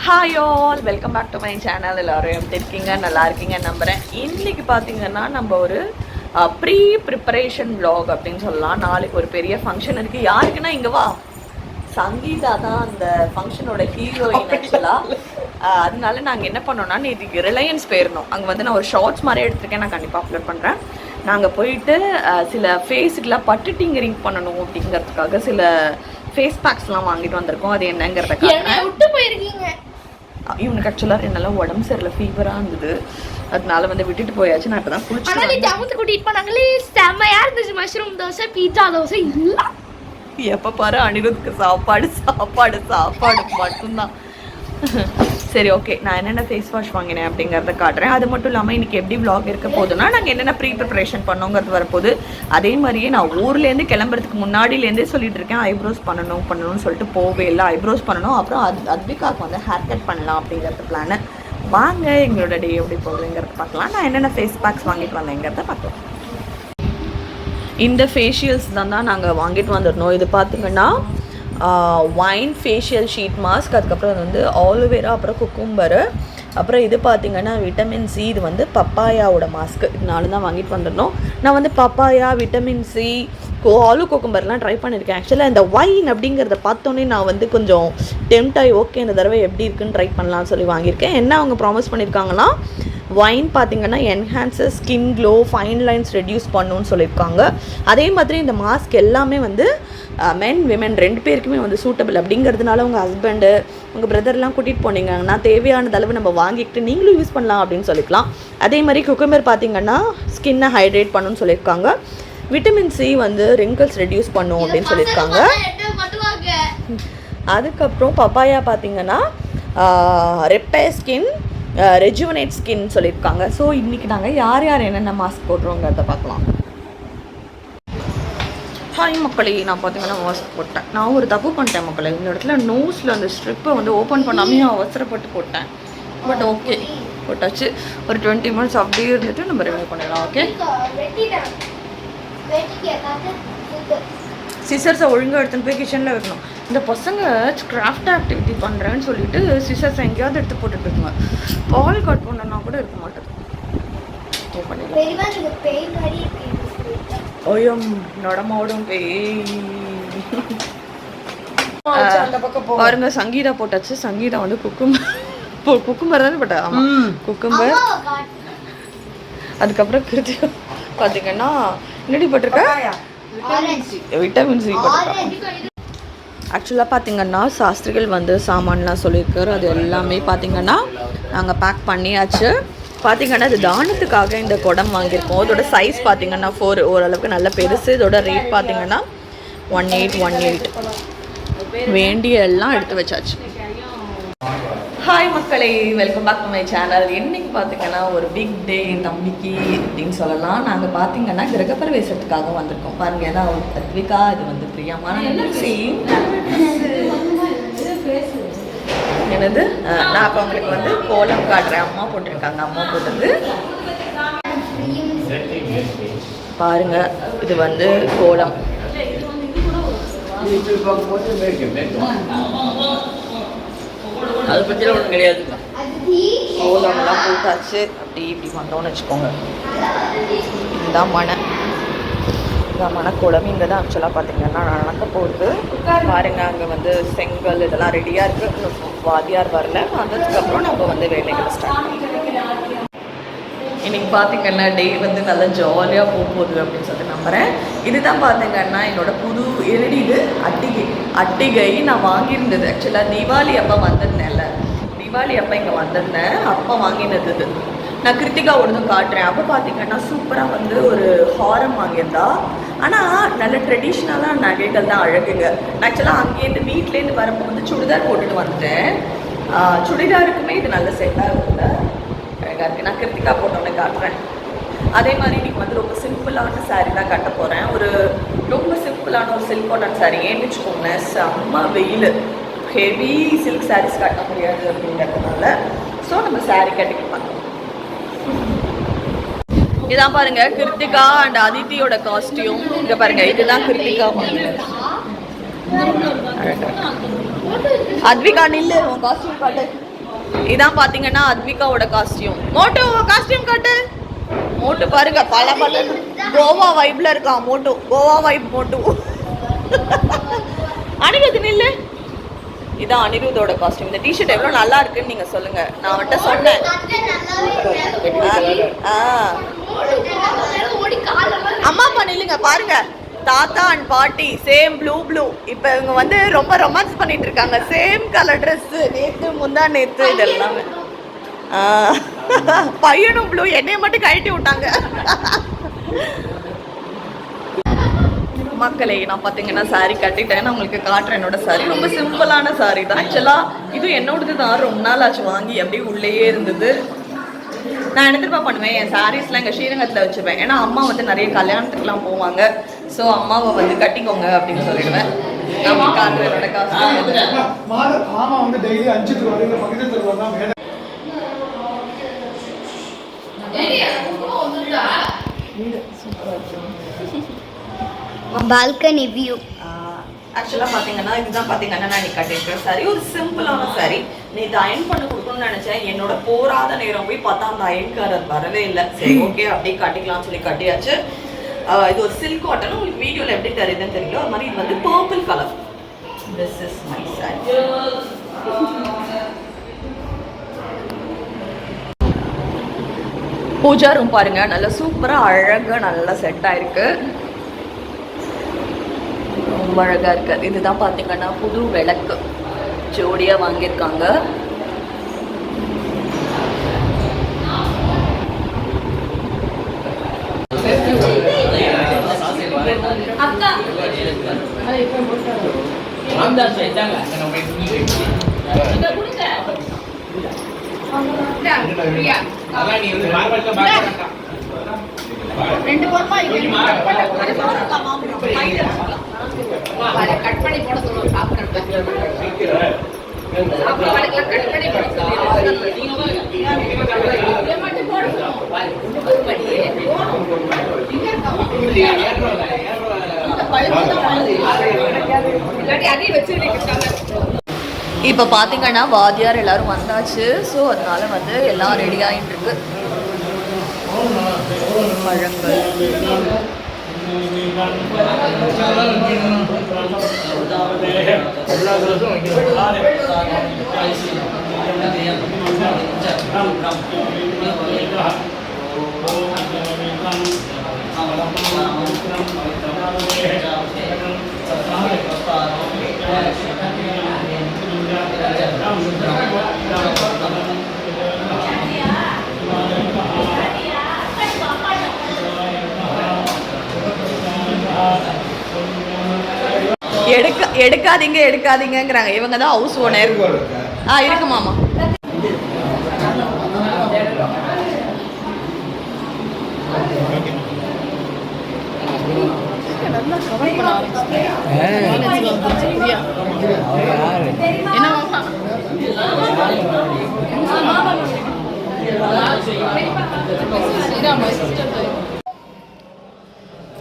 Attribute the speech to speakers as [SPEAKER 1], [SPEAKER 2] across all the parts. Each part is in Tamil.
[SPEAKER 1] Hi all, welcome back to my channel. எல்லோரும் எப்படி இருக்கீங்க? நல்லா இருக்கீங்க நம்புகிறேன். இன்றைக்கி பார்த்தீங்கன்னா நம்ம ஒரு ப்ரீ ப்ரிப்பரேஷன் vlog அப்படின்னு சொல்லலாம். நாளைக்கு ஒரு பெரிய ஃபங்க்ஷன் இருக்குது. யாருக்குன்னா இங்கே வா, சங்கீதா தான் அந்த ஃபங்க்ஷனோட ஹீரோயின் ஆக்சுவலாக. அதனால நாங்கள் என்ன பண்ணோம்னா, நேற்றுக்கு ரிலையன்ஸ் போயிருந்தோம். அங்கே வந்து நான் ஒரு ஷார்ட்ஸ் மாதிரி எடுத்திருக்கேன், நான் கண்டிப்பாக அப்லோட் பண்ணுறேன். நாங்கள் போயிட்டு சில ஃபேஸுக்கெலாம் பட்டு டிங்கரிங் பண்ணணும் அப்படிங்கிறதுக்காக சில ஃபேஸ் பேக்ஸ்லாம் வாங்கிட்டு வந்திருக்கோம். அது என்னங்கிறதுக்காக
[SPEAKER 2] விட்டு போயிருக்கீங்க.
[SPEAKER 1] இவனுக்கு ஆக்சுவலாக என்னால் உடம்பு சரியில்லை, ஃபீவராக இருந்தது. அதனால வந்து விட்டுட்டு போயாச்சு. நான் இப்போ தான்
[SPEAKER 2] குளிச்சு கூட்டிகிட்டு போனாங்களே, செம்மையாக இருந்துச்சு. மஷ்ரூம் தோசை, பீட்சா தோசை இல்லை.
[SPEAKER 1] எப்போ பாரு அனிருத்துக்கு சாப்பாடு சாப்பாடு சாப்பாடு மட்டும்தான். சரி, ஓகே, நான் என்னென்ன ஃபேஸ் வாஷ் வாங்கினேன் அப்படிங்கிறத காட்டுறேன். அது மட்டும் இல்லாமல் இன்றைக்கி எப்படி vlog இருக்க போதுன்னா, நாங்கள் என்னென்ன ப்ரீ ப்ரிப்பரேஷன் பண்ணோங்கிறது வரப்போது. அதே மாதிரியே நான் ஊர்லேருந்து கிளம்புறதுக்கு முன்னாடியிலேருந்தே சொல்லிட்டு இருக்கேன், ஐப்ரோஸ் பண்ணணும்னு சொல்லிட்டு போவே இல்லை. ஐப்ரோஸ் பண்ணணும், அப்புறம் அத்விகாவுக்கு வந்து ஹேர் கட் பண்ணலாம் அப்படிங்கிறது பிளானு. வாங்க எங்களோட டே எப்படி போகுதுங்கிறத பார்க்கலாம். நான் என்னென்ன ஃபேஸ் பேக்ஸ் வாங்கிட்டு வந்தேங்கிறத பார்க்கலாம். இந்த ஃபேஷியல்ஸ் தான் நாங்கள் வாங்கிட்டு வந்துடணும். இது பார்த்திங்கன்னா வைன் ஃபேஷியல் ஷீட் மாஸ்க், அதுக்கப்புறம் வந்து ஆலோவேரா, அப்புறம் குக்கும்பரு, அப்புறம் இது பார்த்திங்கன்னா விட்டமின் சி. இது வந்து பப்பாயாவோட மாஸ்க்கு. இதனால தான் வாங்கிட்டு வந்துடணும். நான் வந்து பப்பாயா, விட்டமின் சி, ஆலு குக்கும்பர்லாம் ட்ரை பண்ணியிருக்கேன். ஆக்சுவலாக இந்த வைன் அப்படிங்கிறத பார்த்தோன்னே நான் வந்து கொஞ்சம் டெம்ட் ஆகி, ஓகே இந்த தடவை எப்படி இருக்குன்னு ட்ரை பண்ணலாம்னு சொல்லி வாங்கியிருக்கேன். என்ன அவங்க ப்ராமிஸ் பண்ணியிருக்காங்கன்னா, வைன் பார்த்திங்கன்னா enhances skin glow, fine lines reduce பண்ணுன்னு சொல்லியிருக்காங்க. அதே மாதிரி இந்த மாஸ்க் எல்லாமே வந்து மென் விமென் ரெண்டு பேருக்குமே வந்து சூட்டபிள் அப்படிங்கிறதுனால உங்கள் ஹஸ்பண்டு உங்கள் பிரதர்லாம் கூட்டிகிட்டு போனீங்கன்னா தேவையானது அளவு நம்ம வாங்கிக்கிட்டு நீங்களும் யூஸ் பண்ணலாம் அப்படின்னு சொல்லிக்கலாம். அதே மாதிரி குக்கும்பர் பார்த்திங்கன்னா ஸ்கின்னை ஹைட்ரேட் பண்ணுன்னு சொல்லியிருக்காங்க. விட்டமின் சி வந்து ரிங்கிள்ஸ் ரெடியூஸ் பண்ணும் அப்படின்னு சொல்லியிருக்காங்க. அதுக்கப்புறம் பப்பாயா பார்த்திங்கன்னா ரெப்பேர் ஸ்கின், ரெஜுவனேட் ஸ்கின் சொல்லியிருக்காங்க. ஸோ இன்றைக்கி நாங்கள் யார் யார் என்னென்ன மாஸ்க் போடுறோங்கிறத பார்க்கலாம். ஹாய் மக்களே, நான் பார்த்தீங்கன்னா மாஸ்க் போட்டேன். நான் ஒரு தப்பு பண்ணிட்டேன் மக்களே. இந்த இடத்துல நோஸில் அந்த ஸ்ட்ரிப்பை வந்து ஓப்பன் பண்ணாமே அவசரப்பட்டு போட்டேன். பட் ஓகே, போட்டாச்சு. ஒரு 20 மினிட்ஸ் அப்படியே இருந்துட்டு நம்ம ரிமூவ் பண்ணிடலாம். ஓகே, சிசர்ஸை ஒழுங்காக எடுத்துன்னு போய் கிச்சனில் வைக்கணும். இந்த பசங்க கிராஃப்ட் ஆக்டிவிட்டி பண்ணுறேன்னு சொல்லிட்டு சிசர்ஸ் எங்கேயாவது எடுத்து போட்டுட்டு இருக்குங்க. பால் கட் பண்ணனா கூட இருக்க மாட்டேது. ஓயம் நடமாடும் பேய். பாருங்க, சங்கீதா போட்டாச்சு. சங்கீதா வந்து குக்கும்பர் தானே போட்டா? ஆமாம், குக்கும்பர். அதுக்கப்புறம் கிருத்திகா பார்த்தீங்கன்னா என்னடி போட்டிருக்கா? விட்டமின் சி போட்டிருக்கா. ஆக்சுவலாக பார்த்திங்கன்னா சாஸ்திரிகள் வந்து சாமான்லாம் சொல்லியிருக்காரு. அது எல்லாமே பார்த்திங்கன்னா நாங்கள் பேக் பண்ணியாச்சு. பார்த்திங்கன்னா இது தானத்துக்காக இந்த குடம் வாங்கியிருக்கோம். இதோட சைஸ் பார்த்திங்கன்னா 4, ஓரளவுக்கு நல்ல பெருசு. இதோட ரேட் பார்த்திங்கன்னா 1818. வேண்டிய எல்லாம் எடுத்து வச்சாச்சு. ஹாய் மக்களே, welcome back to my channel. இன்றைக்கி பார்த்திங்கன்னா ஒரு பிக் டே நம்பிக்கை அப்படின்னு சொல்லலாம். நாங்கள் பார்த்திங்கன்னா கிரகப்பிரவேசத்துக்காக வந்திருக்கோம். பாருங்கள், ஏன்னா அத்விகா, இது வந்து பிரியமான என்னது. நான் இப்போ உங்களுக்கு வந்து கோலம் காட்டுறேன். அம்மா போட்டிருக்காங்க. அம்மா போட்டது பாருங்க. இது வந்து கோலம். அதை பற்றிலாம் ஒன்றும் கிடையாது. கோலம்லாம் போட்டாச்சு. அப்படி இப்படி வந்தோன்னு வச்சுக்கோங்க. இதுதான் மணக்கோலம். இங்கே தான் ஆக்சுவலாக பார்த்திங்கன்னா நடக்க போகுது. பாருங்கள், அங்கே வந்து செங்கல் இதெல்லாம் ரெடியாக இருக்குது. வாதியார் வரல. வந்ததுக்கப்புறம் நம்ம வந்து வேலைகளை ஸ்டார்ட் பண்ணிக்கலாம். இன்றைக்கி பார்த்திங்கன்னா டே வந்து நல்லா ஜாலியாக போகுது அப்படின்னு சொல்லிட்டு நம்புகிறேன். இதுதான் பார்த்திங்கன்னா என்னோடய புது எல்இடி. இது அட்டிகை நான் வாங்கியிருந்தது. ஆக்சுவலாக தீபாவளி அப்போ வந்திருந்தேன்ல, தீபாவளி அப்போ இங்கே வந்திருந்தேன். அப்போ வாங்கினது இது. நான் கிருத்திகாவோடதும் காட்டுறேன். அப்போ பார்த்திங்கன்னா சூப்பராக வந்து ஒரு ஹாரம் வாங்கியிருந்தா. ஆனால் நல்ல ட்ரெடிஷ்னலாக நகைகள் தான் அழகுங்க. ஆக்சுவலாக அங்கேருந்து வீட்லேருந்து வரப்போ வந்து சுடிதார் போட்டுட்டு வந்துட்டேன். சுடிதாருக்குமே இது நல்ல செட்டாக இருக்குல்ல, அழகாக இருக்குது. நான் கிருத்திகா போட்டோன்னே காட்டுறேன். அதே மாதிரி இன்றைக்கி வந்து ரொம்ப சிம்பிளான சாரீ தான் கட்ட போகிறேன். ஒரு ரொம்ப சிம்பிளான ஒரு சில்க் காட்டன் சாரீ. ஏன்னு வச்சுக்கோங்களேன், செம்ம வெயில், ஹெவி சில்க் சாரீஸ் கட்ட முடியாது அப்படிங்கிறதுனால ஸோ நம்ம சாரீ கட்டிக்கிட்டு பார்க்கலாம். இதான் பாருங்க கிருத்திகா அண்ட் அதித்தியோட காஸ்டியூம். இங்க பாருங்க, இதுதான் கிருத்திகா. அத்விகா நில்லு, உன் காஸ்டியூம் காட்டு. இதான் பாத்தீங்கன்னா அத்விகாவோட காஸ்டியூம். மோட்டு காஸ்டியூம் காட்டு. மோட்டு பாருங்க பல பல கோவா வைப்ல இருக்கான் மோட்டு. கோவா வைப் மோட்டு. அனிருத் நில்லு. இதான் அனிருத்தோட காஸ்டியூம். இந்த டிஷர்ட் எவ்வளவு நல்லா இருக்குன்னு நீங்க சொல்லுங்க. நான் அவன்கிட்ட சொன்னேன். அம்மா அப்பா நில்லுங்க பாருங்க. தாத்தா அண்ட் பாட்டி சேம் ப்ளூ. இப்போ இவங்க வந்து ரொம்ப ரொமான்ஸ் பண்ணிட்டு இருக்காங்க. Same colour dress. நேத்து முந்தா நேத்து இதெல்லாமே. பையனும் ப்ளூ. என்னைய மட்டும் கழட்டி விட்டாங்க. மக்களே நான் பார்த்தீங்கன்னா சாரீ கட்டிட்டேன். நான் உங்களுக்கு காட்டுறேன் என்னோட சாரீ. ரொம்ப சிம்பிளான சாரீ தான். ஆக்சுவலாக இது என்னோடது தான். ரொம்ப நாள் ஆச்சு வாங்கி அப்படியே உள்ளேயே இருந்தது. நான் என்ன பண்ணுவேன், என் சாரீஸ்லாம் எங்கள் ஸ்ரீரங்கத்தில் வச்சுப்பேன். ஏன்னா அம்மா வந்து நிறைய கல்யாணத்துக்குலாம் போவாங்க. ஸோ அம்மாவை வந்து கட்டிக்கோங்க அப்படின்னு சொல்லிடுவேன். நான் காட்டுறேன் என்னோட காசு.
[SPEAKER 3] மாமா வந்து டெய்லி 5 ரூபாய் பக்கத்து தருவாங்க.
[SPEAKER 2] Balcony view.
[SPEAKER 1] ஆக்சுவலாக பார்த்தீங்கன்னா இதுதான் பார்த்தீங்கன்னா நான் இன்னைக்கு கட்டியிருக்கேன் சாரி. ஒரு சிம்பிளான சாரி. நேற்று அயன் பண்ண கொடுக்கணும்னு நினச்சேன். என்னோட போராத நேரம் போய் பார்த்தா அந்த அயன்காரர் வரவே இல்லை. சரி ஓகே அப்படியே கட்டிக்கலாம்னு சொல்லி கட்டியாச்சு. இது ஒரு சில்க் காட்டன். உங்களுக்கு வீடியோவில் எப்படி தெரியுதுன்னு தெரியல. ஒரு மாதிரி இது வந்து purple colour. This is my sari. Puja room பாருங்க. நல்லா சூப்பராக அழகாக நல்லா செட் ஆயிருக்கு. ரொம்ப அழகா இருக்கு. இதுதான் பார்த்தீங்கன்னா புது விளக்கு ஜோடியா வாங்கியிருக்காங்க. ரெண்டு போறமா கட் பண்ணி போட சொல்லுவோம். சாப்பிட்றேன் கட் பண்ணி போட இப்போ பார்த்தீங்கன்னா வாத்தியார் எல்லாரும் வந்தாச்சு. ஸோ அதனால வந்து எல்லாம் ரெடி ஆகிட்டு இருக்கு. பழங்கள் எடுக்காதீங்கிறாங்க. இவங்க தான் ஹவுஸ் ஓனர். இருக்கு மாமா.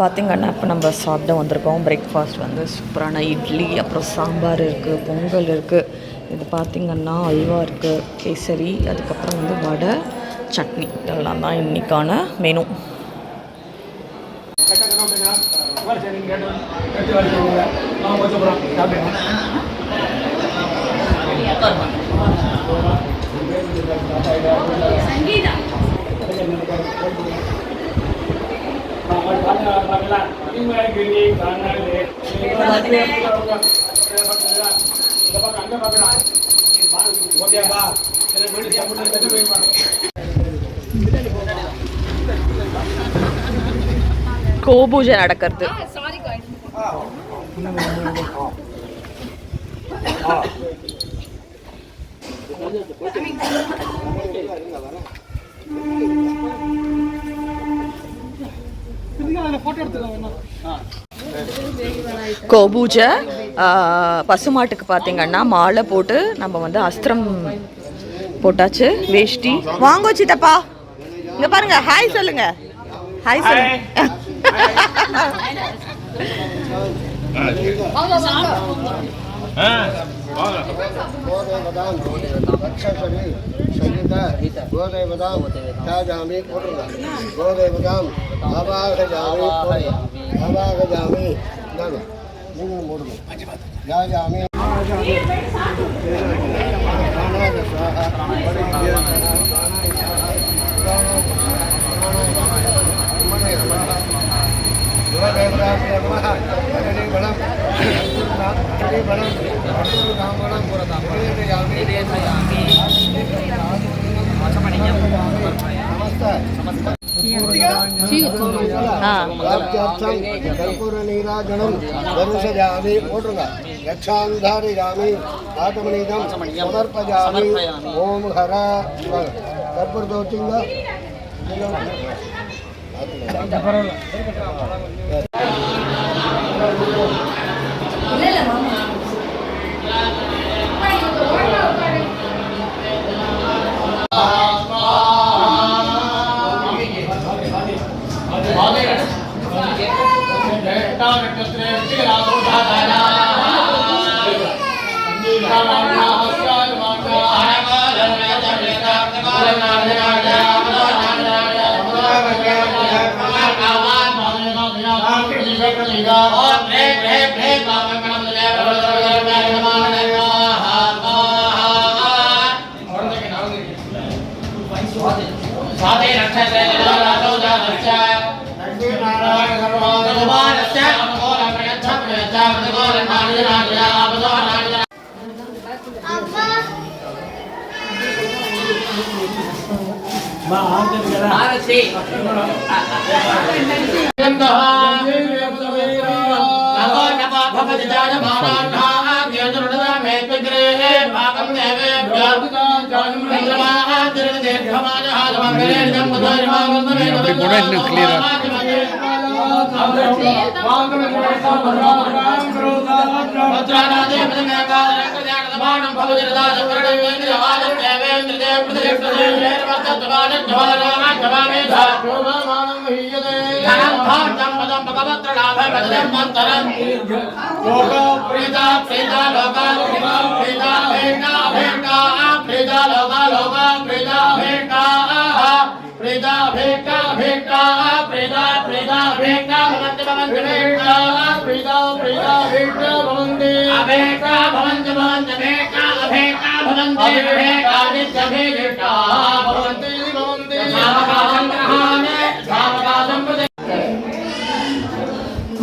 [SPEAKER 1] பார்த்திங்கன்னா இப்போ நம்ம சாப்பிட வந்திருக்கோம். பிரேக்ஃபாஸ்ட் வந்து சூப்பரான இட்லி, அப்புறம் சாம்பார் இருக்குது, பொங்கல் இருக்குது. இது பார்த்திங்கன்னா அல்வா இருக்குது, கேசரி, அதுக்கப்புறம் வந்து வடை, சட்னி. இதெல்லாம் தான் இன்றைக்கான மெனு. கோபூஜை நடக்கிறது. கோபூஜை பசுமாட்டுக்கு பார்த்தீங்கன்னா மாலை போட்டு நம்ம வந்து அஸ்திரம் போட்டாச்சு. வேஷ்டி வாங்க சித்தப்பா. இங்க பாருங்க. ஹாய் சொல்லுங்க. ஹாய் சொல்லுங்க.
[SPEAKER 4] கோதேவதாம் ரக்ஷசரி சகித கோதேவதாம் ராஜாமி போட்டுருங்க. கோதேவதாம் ஆவாகஜாமி ஆவாகஜாமி நீங்களும் போடுங்க. ராஜாமி कर्पूरनीराजनं दर्शयामि ओटुगा यक्षान्धारयामि आत्मनीदं समर्पयामि ओम हर कर्पूर दोतिंगा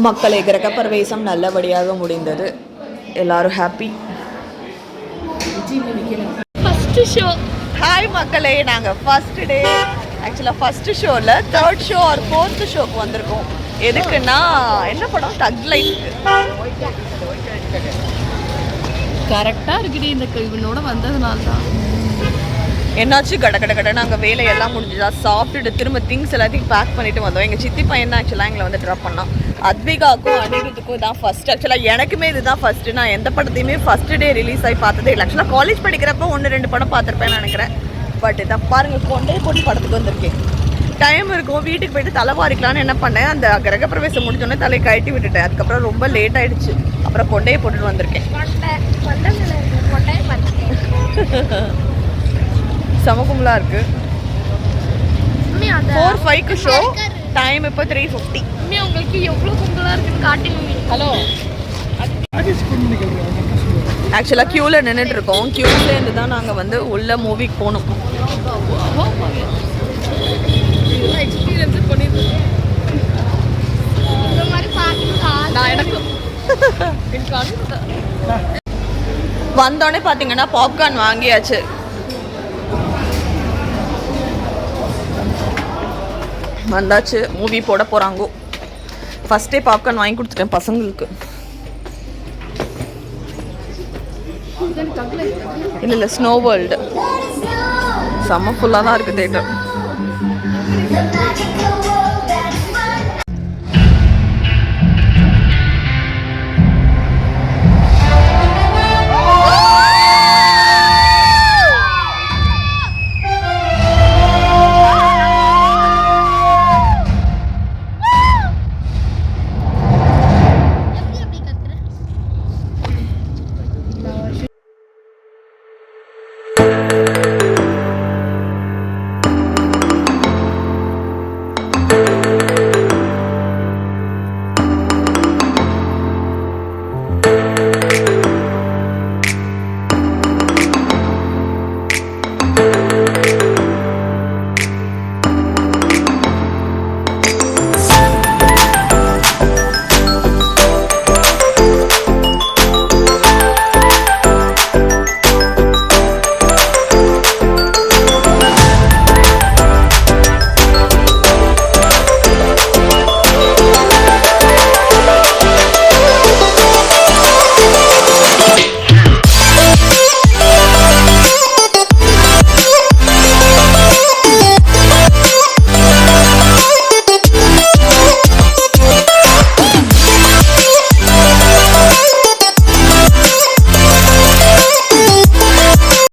[SPEAKER 1] மக்களே, கிரகப்பிரவேசம் நல்லபடியாக முடிந்தது. எல்லாரும் ஹாப்பி.
[SPEAKER 2] First show.
[SPEAKER 1] ஹாய் மக்களே, நாங்கள் ஃபர்ஸ்ட் டே ஆக்சுவலாக ஃபர்ஸ்ட் ஷோவில் 3rd ஷோ ஆர் 4th ஷோக்கு வந்திருக்கோம். எதுக்குன்னா என்ன படம்? தக் லைஃப்.
[SPEAKER 2] கரெக்டாக இருக்குடி இந்த இவனோட வந்ததுனால தான்.
[SPEAKER 1] என்னாச்சு கட கட கட நாங்கள் வேலையெல்லாம் முடிஞ்சுதா சாப்பிட்டுட்டு திரும்ப திங்ஸ் எல்லாத்தையும் பேக் பண்ணிட்டு வந்தோம். எங்கள் சித்தி பையன் தான் ஆக்சுவலாக எங்களை வந்து ட்ராப் பண்ணான். அத்விகாவுக்கும் அனிருத்துக்கும் தான் ஃபர்ஸ்ட். ஆக்சுவலாக எனக்குமே இதுதான் ஃபர்ஸ்ட்டு. நான் எந்த படத்தையுமே ஃபர்ஸ்ட் டே ரிலீஸ் ஆகி பார்த்ததே இல்லை. ஆக்சுவலாக காலேஜ் படிக்கிறப்போ 1-2 படம் பார்த்துருப்பேன்னு நினைக்கிறேன். பட் இதான் பாருங்கள், கொண்டே போட்டு படத்துக்கு வந்திருக்கேன். டைம் இருக்கும், வீட்டுக்கு போயிட்டு தலை வாரிக்கலான்னு என்ன பண்ணேன், அந்த கிரகப்பிரவேசம் முடிஞ்சோடனே தலையை கழட்டி விட்டுட்டேன். அதுக்கப்புறம் ரொம்ப லேட் ஆகிடுச்சு. அப்புறம் கொண்டையை போட்டுட்டு வந்திருக்கேன். செம கும்பலா இருக்கு. 4:05 ஷோ. டைம் இப்போ 3:50.
[SPEAKER 2] உங்களுக்கு எவ்வளோ கும்பலா இருக்குன்னு காட்டுங்க. ஹலோ,
[SPEAKER 1] ஆக்சுவலாக க்யூவில் நின்றுட்டு இருக்கோம். க்யூலேருந்து தான் நாங்கள் வந்து உள்ள மூவிக்கு போகணும். எக்ஸ்பீரியன்ஸ் பண்ணியிருக்கோம். நான் எனக்கு வந்தோடனே பார்த்தீங்கன்னா பாப்கார்ன் வாங்கியாச்சு. வந்தாச்சு, மூவி போட போகிறாங்கோ. ஃபஸ்ட்டே பாப்கார்ன் வாங்கி கொடுத்துட்டேன் பசங்களுக்கு. இல்லை ஸ்னோ வேர்ல்டு செம்ம ஃபுல்லாக தான் இருக்குது தேட்டர்.